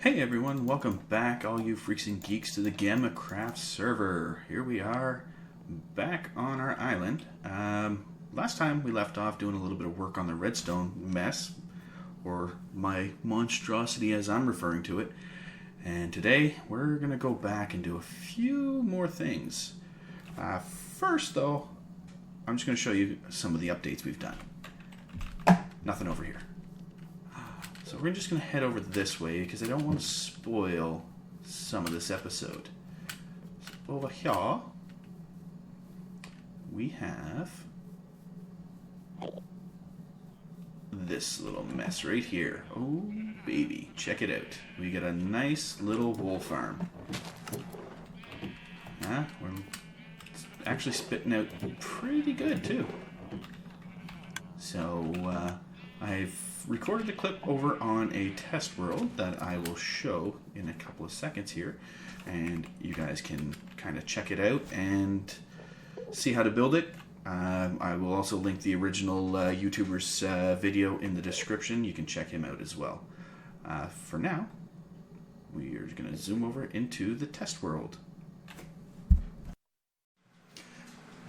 Hey everyone, welcome back all you freaks and geeks to the GammaCraft server. Here we are back on our island. Last time we left off doing a little bit of work on the redstone mess, or my monstrosity as I'm referring to it. And today we're going to go back and do a few more things. First though, I'm just going to show you some of the updates we've done. Nothing over here. So we're just going to head over this way because I don't want to spoil some of this episode. So over here, we have this little mess right here. Oh, baby. Check it out. We got a nice little wool farm. We're actually spitting out pretty good, too. So, I've recorded a clip over on a test world that I will show in a couple of seconds here, and you guys can kind of check it out and see how to build it. I will also link the original YouTuber's video in the description. You can check him out as well. For now, we are going to zoom over into the test world.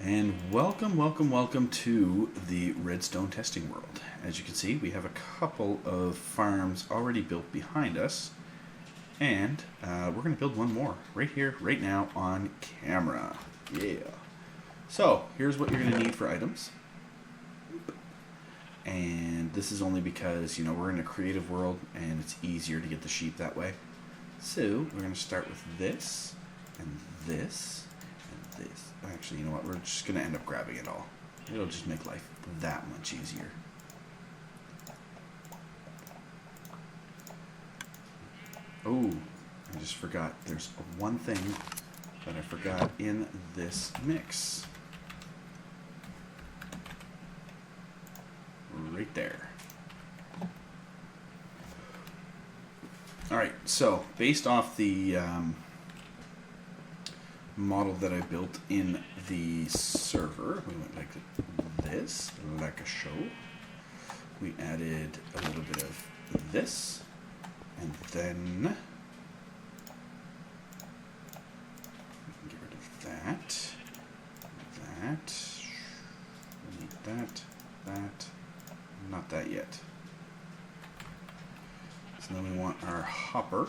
And welcome to the Redstone testing world. As you can see, we have a couple of farms already built behind us, and we're going to build one more right here, right now on camera. Yeah. So here's what you're going to need for items, and this is only because we're in a creative world and it's easier to get the sheep that way. So we're going to start with this and this and this. Actually, you know what? We're just going to end up grabbing it all. It'll just make life that much easier. Oh, I just forgot. There's one thing that I forgot in this mix. Right there. Alright, so based off the model that I built in the server, we went like this, like a show. We added a little bit of this, and then we can get rid of that, we need that, not that yet. So then we want our hopper,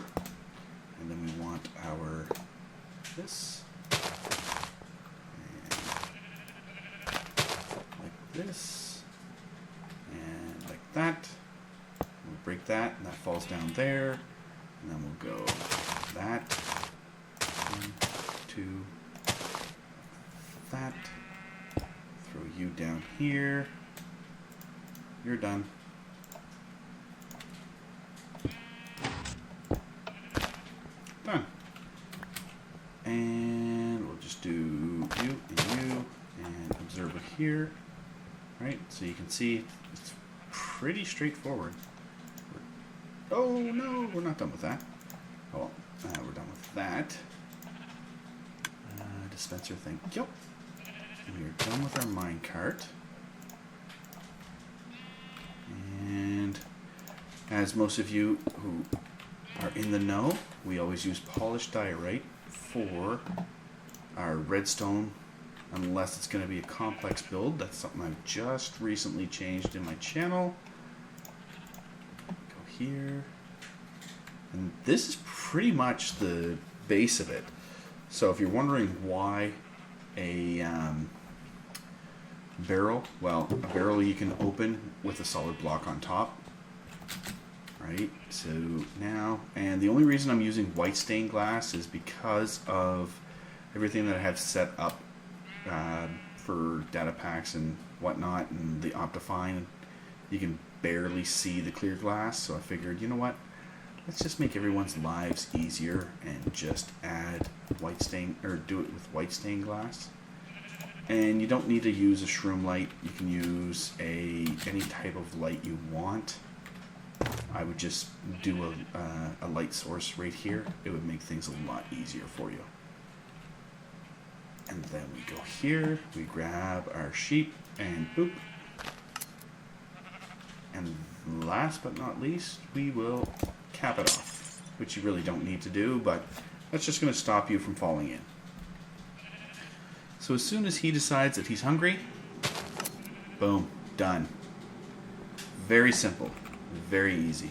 and then we want our this. This and like that. We'll break that, and that falls down there, and then we'll go that, 1, 2, that. Throw you down here. You're done. Done. And we'll just do you and you and observer here. Right, so you can see it's pretty straightforward. Oh no, we're not done with that. Oh, we're done with that. Dispenser, thank you. We're done with our minecart. And as most of you who are in the know, we always use polished diorite for our redstone. Unless it's going to be a complex build. That's something I've just recently changed in my channel. Go here. And this is pretty much the base of it. So if you're wondering why a barrel, well, a barrel you can open with a solid block on top. Right, so now, and the only reason I'm using white stained glass is because of everything that I have set up for data packs and whatnot, and the Optifine. You can barely see the clear glass, so I figured, you know what, let's just make everyone's lives easier and just add white stain, or do it with white stained glass. And you don't need to use a shroom light. You can use any type of light you want. I would just do a light source right here. It would make things a lot easier for you. And then we go here, we grab our sheep, and boop. And last but not least, we will cap it off. which you really don't need to do, but that's just going to stop you from falling in. So as soon as he decides that he's hungry, boom, done. Very simple, very easy.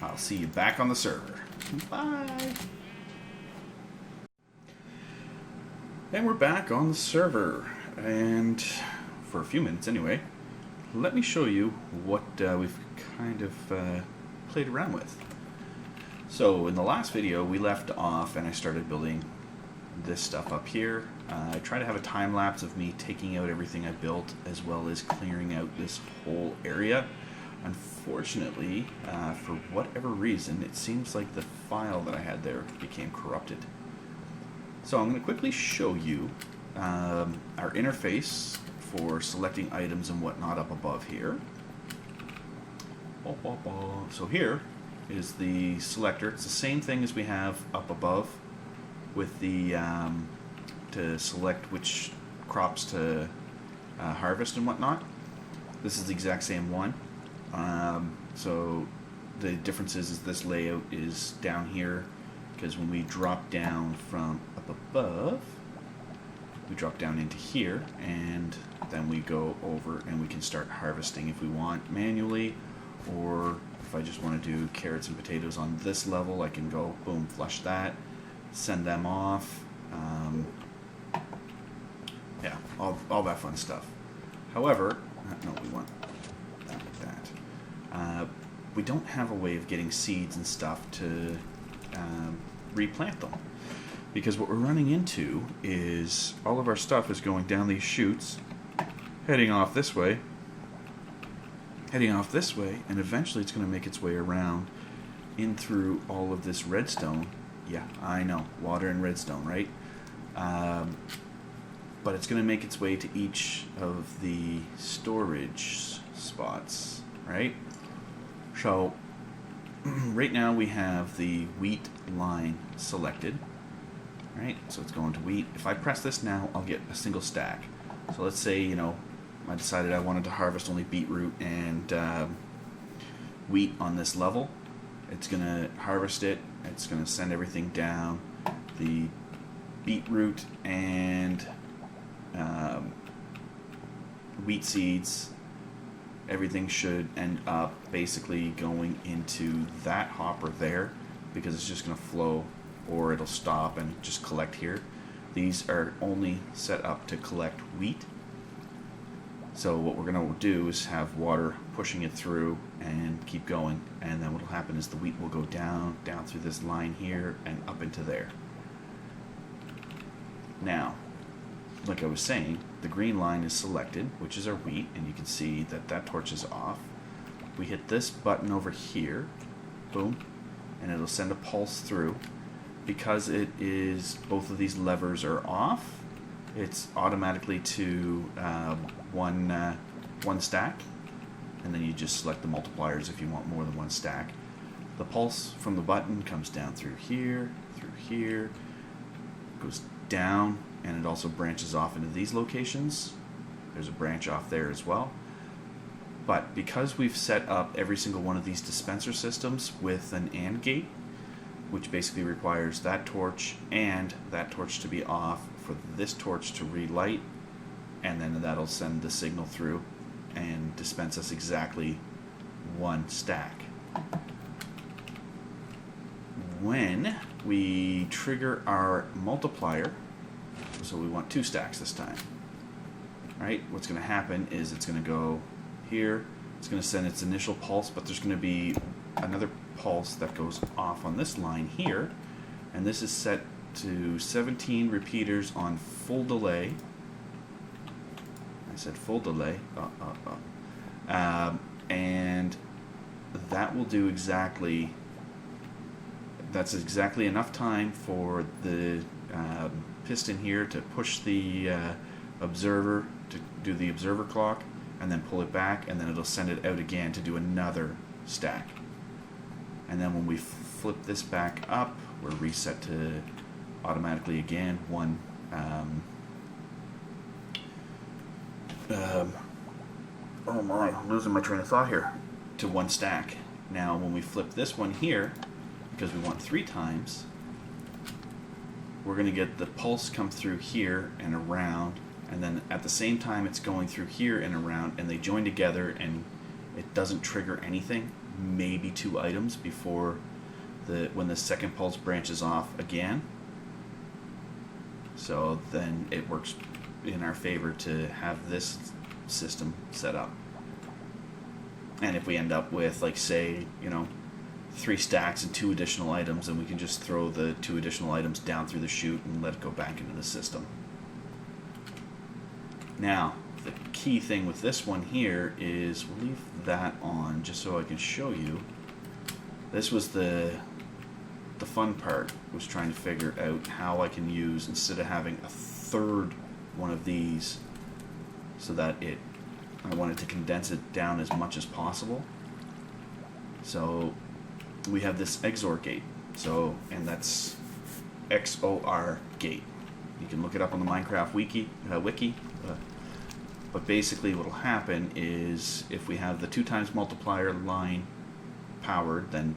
I'll see you back on the server. Bye. And we're back on the server, and for a few minutes anyway, let me show you what we've kind of played around with. So in the last video we left off and I started building this stuff up here. I tried to have a time lapse of me taking out everything I built as well as clearing out this whole area. Unfortunately, for whatever reason, it seems like the file that I had there became corrupted. So I'm going to quickly show you our interface for selecting items and whatnot up above here. So here is the selector. It's the same thing as we have up above with the to select which crops to harvest and whatnot. This is the exact same one. So the difference is this layout is down here, because when we drop down from up above, we drop down into here, and then we go over and we can start harvesting if we want manually, or if I just want to do carrots and potatoes on this level, I can go boom, flush that, send them off, yeah, all that fun stuff. However, no, we want that like that. We don't have a way of getting seeds and stuff to replant them, because what we're running into is all of our stuff is going down these chutes, heading off this way, and eventually it's going to make its way around in through all of this redstone. Yeah, I know, water and redstone, right? But it's going to make its way to each of the storage spots, right? So right now we have the wheat line selected, right? So it's going to wheat. If I press this now, I'll get a single stack. So let's say, you know, I decided I wanted to harvest only beetroot and wheat on this level. It's going to harvest it. It's going to send everything down. The beetroot and wheat seeds, everything should end up basically going into that hopper there, because it's just going to flow, or it'll stop and just collect here. These are only set up to collect wheat. So what we're going to do is have water pushing it through and keep going, and then what will happen is the wheat will go down through this line here and up into there. Now, like I was saying, the green line is selected, which is our wheat, and you can see that that torch is off. We hit this button over here, boom, and it'll send a pulse through. Because it is, both of these levers are off, it's automatically to one stack, and then you just select the multipliers if you want more than one stack. The pulse from the button comes down through here, goes down, and it also branches off into these locations. There's a branch off there as well. But because we've set up every single one of these dispenser systems with an AND gate, which basically requires that torch and that torch to be off for this torch to relight, and then that'll send the signal through and dispense us exactly one stack. When we trigger our multiplier, so we want 2 stacks this time, right? What's going to happen is it's going to go here, it's going to send its initial pulse, but there's going to be another pulse that goes off on this line here, and this is set to 17 repeaters on full delay. I said full delay. And that will do exactly, that's exactly enough time for the piston here to push the observer, to do the observer clock, and then pull it back, and then it'll send it out again to do another stack. And then when we flip this back up, we're reset to automatically again one oh my, I'm losing my train of thought here, to one stack. Now when we flip this one here, because we want 3 times, we're going to get the pulse come through here and around, and then at the same time it's going through here and around, and they join together, and it doesn't trigger anything, maybe 2 items before when the second pulse branches off again. So then it works in our favor to have this system set up. And if we end up with, like, say, 3 stacks and 2 additional items, then we can just throw the 2 additional items down through the chute and let it go back into the system. Now, the key thing with this one here is we'll leave that on just so I can show you. This was the fun part, was trying to figure out how I can use, instead of having a third one of these, so that I wanted to condense it down as much as possible. So we have this XOR gate, and that's XOR gate. You can look it up on the Minecraft wiki. But basically what will happen is if we have the 2 times multiplier line powered, then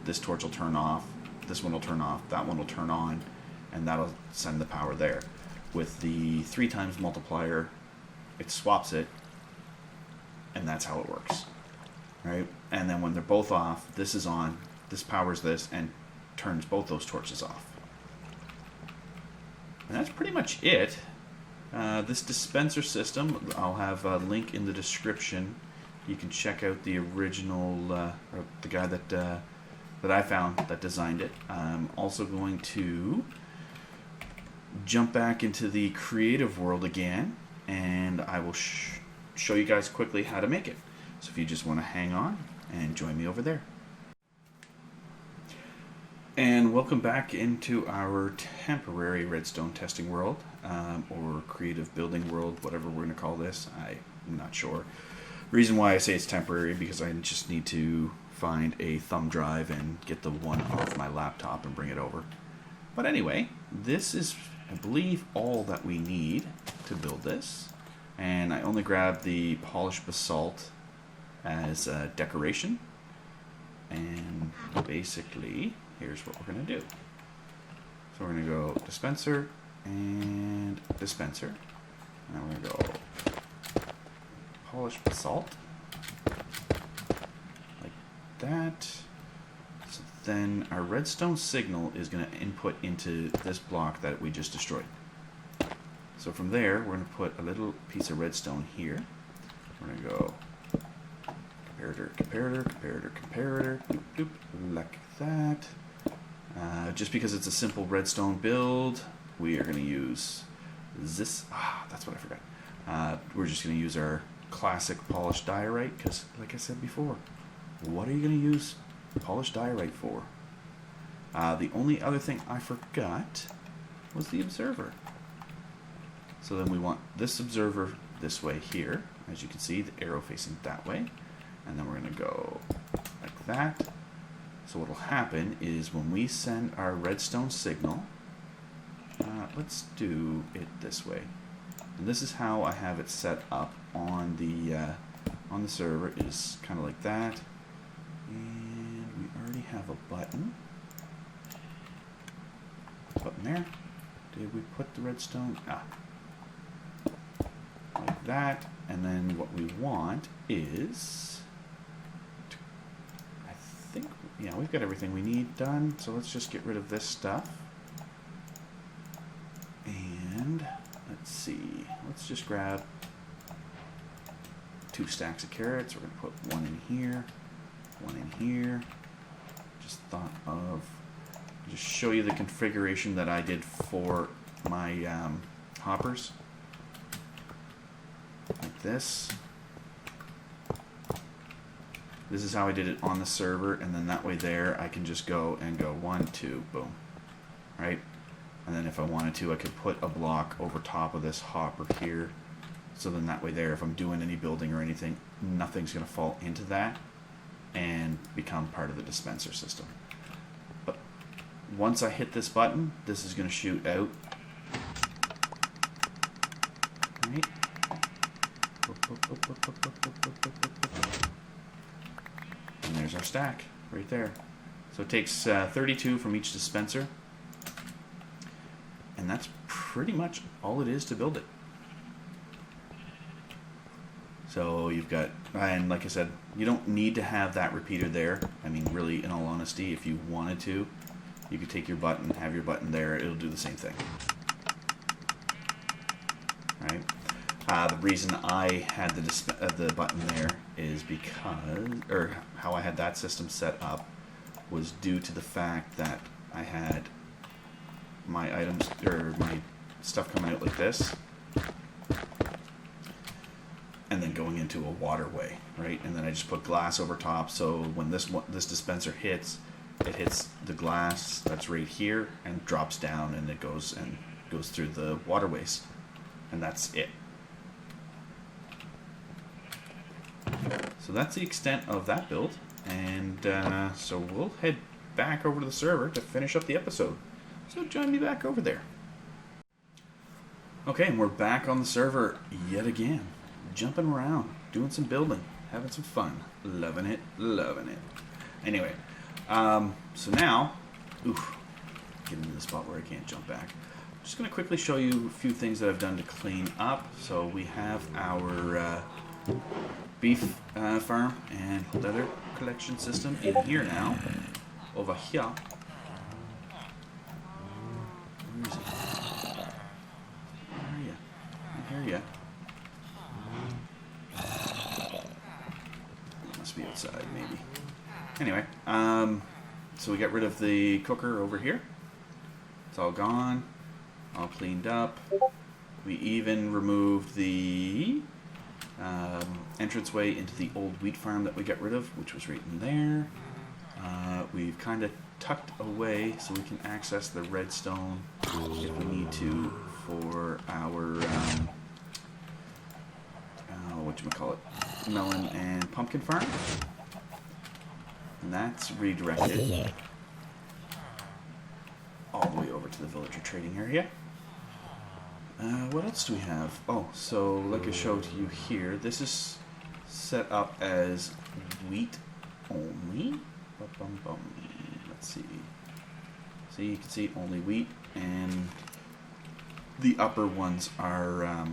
this torch will turn off, this one will turn off, that one will turn on, and that'll send the power there. With the 3 times multiplier, it swaps it, and that's how it works, right? And then when they're both off, this is on, this powers this, and turns both those torches off. And that's pretty much it. This dispenser system, I'll have a link in the description. You can check out the original, or the guy that I found that designed it. I'm also going to jump back into the creative world again, and I will show you guys quickly how to make it. So if you just want to hang on and join me over there. And welcome back into our temporary redstone testing world, or creative building world, whatever we're going to call this. I'm not sure. Reason why I say it's temporary, because I just need to find a thumb drive and get the one off my laptop and bring it over. But anyway, this is, I believe, all that we need to build this. And I only grabbed the polished basalt as a decoration. And basically, here's what we're going to do. So we're going to go dispenser and dispenser. And we're going to go polished basalt. Like that. So then our redstone signal is going to input into this block that we just destroyed. So from there, we're going to put a little piece of redstone here. We're going to go comparator, comparator, comparator, comparator, doop, doop, like that. Just because it's a simple redstone build, we are going to use this. That's what I forgot. We're just going to use our classic polished diorite, because, like I said before, what are you going to use polished diorite for? The only other thing I forgot was the observer. So then we want this observer this way here. As you can see, the arrow facing that way. And then we're going to go like that. So what will happen is when we send our redstone signal, let's do it this way. And this is how I have it set up on the server. It is kind of like that. And we already have a button. Button there. Did we put the redstone? Like that. And then what we want is, I think, yeah, we've got everything we need done. So let's just get rid of this stuff. And let's see. Let's just grab 2 stacks of carrots. We're going to put 1 in here, 1 in here. Just thought of, just show you the configuration that I did for my hoppers. Like this. This is how I did it on the server, and then that way there I can just go and go 1, 2, boom. Right? And then if I wanted to, I could put a block over top of this hopper here. So then that way there, if I'm doing any building or anything, nothing's going to fall into that and become part of the dispenser system. But once I hit this button, this is going to shoot out. Right? And there's our stack right there. So it takes 32 from each dispenser. And that's pretty much all it is to build it. So you've got, and like I said, you don't need to have that repeater there. I mean, really, in all honesty, if you wanted to, you could take your button, have your button there, it'll do the same thing. Right? The reason I had the button there is because, or how I had that system set up, was due to the fact that I had my items, or my stuff coming out like this, and then going into a waterway, right? And then I just put glass over top, so when this dispenser hits, it hits the glass that's right here and drops down, and it goes through the waterways, and that's it. So that's the extent of that build, and so we'll head back over to the server to finish up the episode. So join me back over there. Okay, and we're back on the server yet again. Jumping around, doing some building, having some fun. Loving it, loving it. Anyway, so now, getting to the spot where I can't jump back. I'm just going to quickly show you a few things that I've done to clean up. So we have our beef farm and leather collection system in here now. Over here. Where is it? Where are you? I hear ya. Must be outside, maybe. Anyway, so we got rid of the cooker over here. It's all gone, all cleaned up. We even removed the entranceway into the old wheat farm that we got rid of, which was right in there. We've kind of tucked away so we can access the redstone if we need to for our whatchamacallit, melon and pumpkin farm. And that's redirected all the way over to the villager trading area. What else do we have? Oh, so like I showed you here, this is set up as wheat only. Let's see. So you can see only wheat, and the upper ones are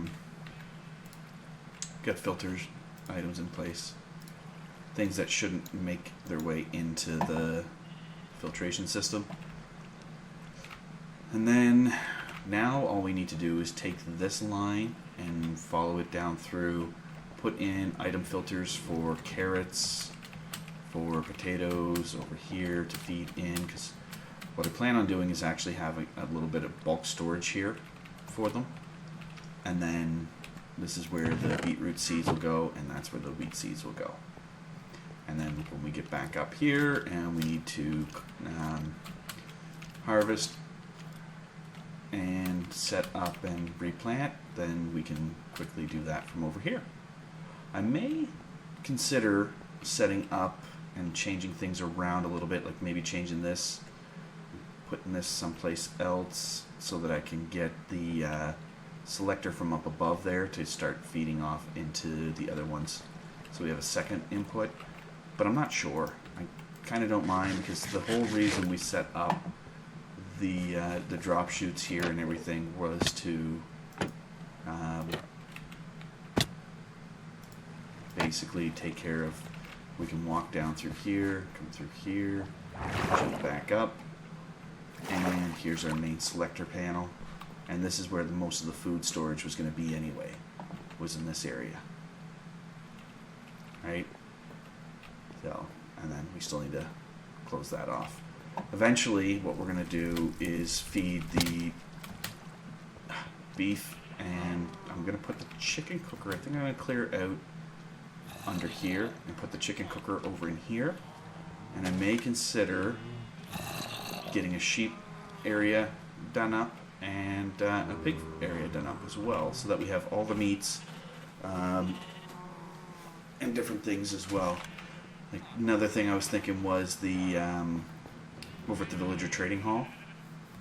got filters, items in place, things that shouldn't make their way into the filtration system. And then now all we need to do is take this line and follow it down through, put in item filters for carrots, for potatoes over here to feed in, because what I plan on doing is actually having a little bit of bulk storage here for them. And then this is where the beetroot seeds will go, and that's where the wheat seeds will go. And then when we get back up here and we need to harvest and set up and replant, then we can quickly do that from over here. I may consider setting up and changing things around a little bit, like maybe changing this, putting this someplace else so that I can get the selector from up above there to start feeding off into the other ones. So we have a second input, but I'm not sure. I kind of don't mind, because the whole reason we set up the drop chutes here and everything was to basically take care of, we can walk down through here, come through here, jump back up, and here's our main selector panel. And this is where most of the food storage was going to be anyway, was in this area. Right? So, and then we still need to close that off. Eventually, what we're going to do is feed the beef, and I'm going to put the chicken cooker, I think I'm going to clear out under here and put the chicken cooker over in here. And I may consider getting a sheep area done up and a pig area done up as well, so that we have all the meats and different things as well. Like, another thing I was thinking was the over at the villager trading hall,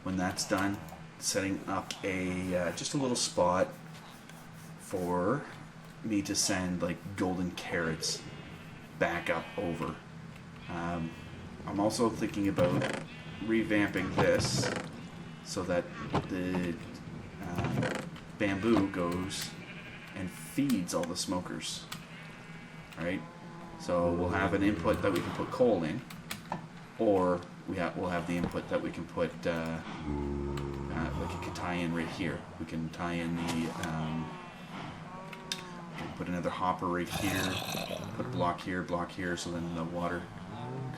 when that's done, setting up a just a little spot for me to send like golden carrots back up over. I'm also thinking about revamping this so that the bamboo goes and feeds all the smokers. Right? So we'll have an input that we can put coal in, or we'll have the input that we can put, like it can tie in right here. We can tie in the, put another hopper right here, put a block here, so then the water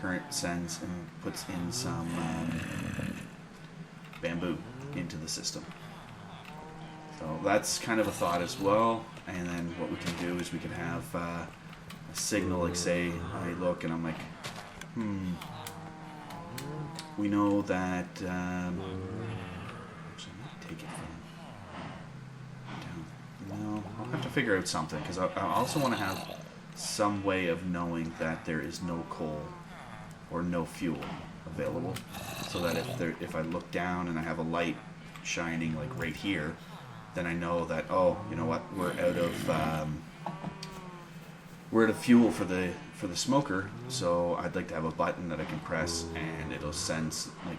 current sends and puts in some bamboo into the system. So that's kind of a thought as well. And then what we can do is we can have a signal, like say I look and I'm like, we know that, actually I might take it from down. No, I'll have to figure out something, because I also want to have some way of knowing that there is no coal or no fuel available, so that if I look down and I have a light shining like right here, then I know that, oh, you know what, we're out of fuel for the smoker, so I'd like to have a button that I can press and it'll send like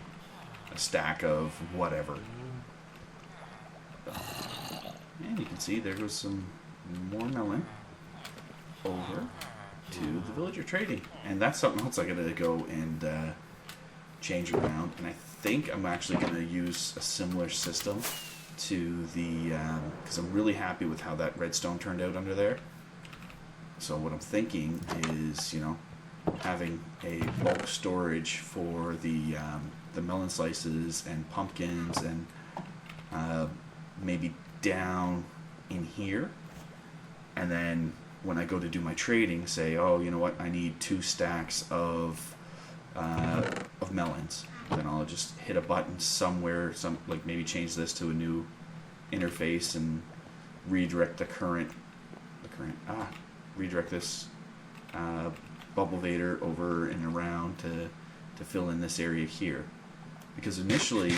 a stack of whatever. And you can see there goes some more melon over to the villager trading, and that's something else I gotta go and change around. And I think I'm actually gonna use a similar system to the because I'm really happy with how that redstone turned out under there. So what I'm thinking is, you know, having a bulk storage for the melon slices and pumpkins, and maybe down in here, and then when I go to do my trading, say, oh, you know what, I need 2 stacks of melons. Then I'll just hit a button somewhere, like maybe change this to a new interface and redirect redirect this bubble vader over and around to fill in this area here. Because initially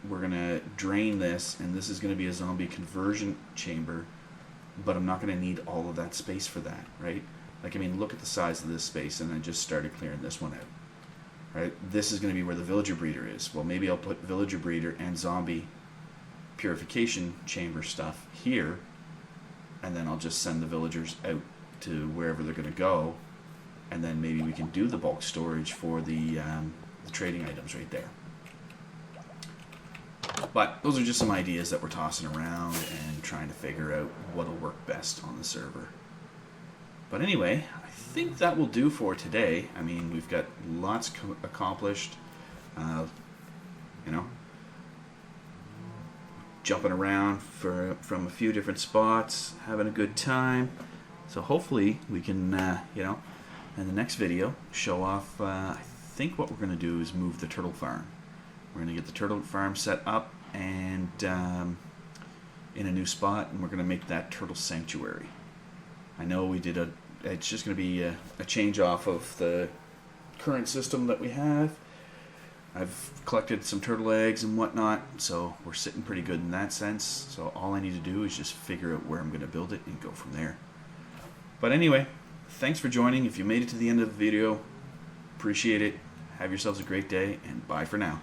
we're gonna drain this, and this is gonna be a zombie conversion chamber, but I'm not gonna need all of that space for that, right? Like, I mean, look at the size of this space, and I just started clearing this one out. Right? This is going to be where the villager breeder is. Well, maybe I'll put villager breeder and zombie purification chamber stuff here, and then I'll just send the villagers out to wherever they're going to go, and then maybe we can do the bulk storage for the trading items right there. But those are just some ideas that we're tossing around and trying to figure out what'll work best on the server. But anyway, I think that will do for today. I mean, we've got lots accomplished, you know, jumping around from a few different spots, having a good time. So hopefully we can, you know, in the next video, show off, I think what we're going to do is move the turtle farm. We're going to get the turtle farm set up and in a new spot, and we're going to make that turtle sanctuary. I know we did it's just going to be a change off of the current system that we have. I've collected some turtle eggs and whatnot, so we're sitting pretty good in that sense. So all I need to do is just figure out where I'm going to build it and go from there. But anyway, thanks for joining. If you made it to the end of the video, appreciate it. Have yourselves a great day, and bye for now.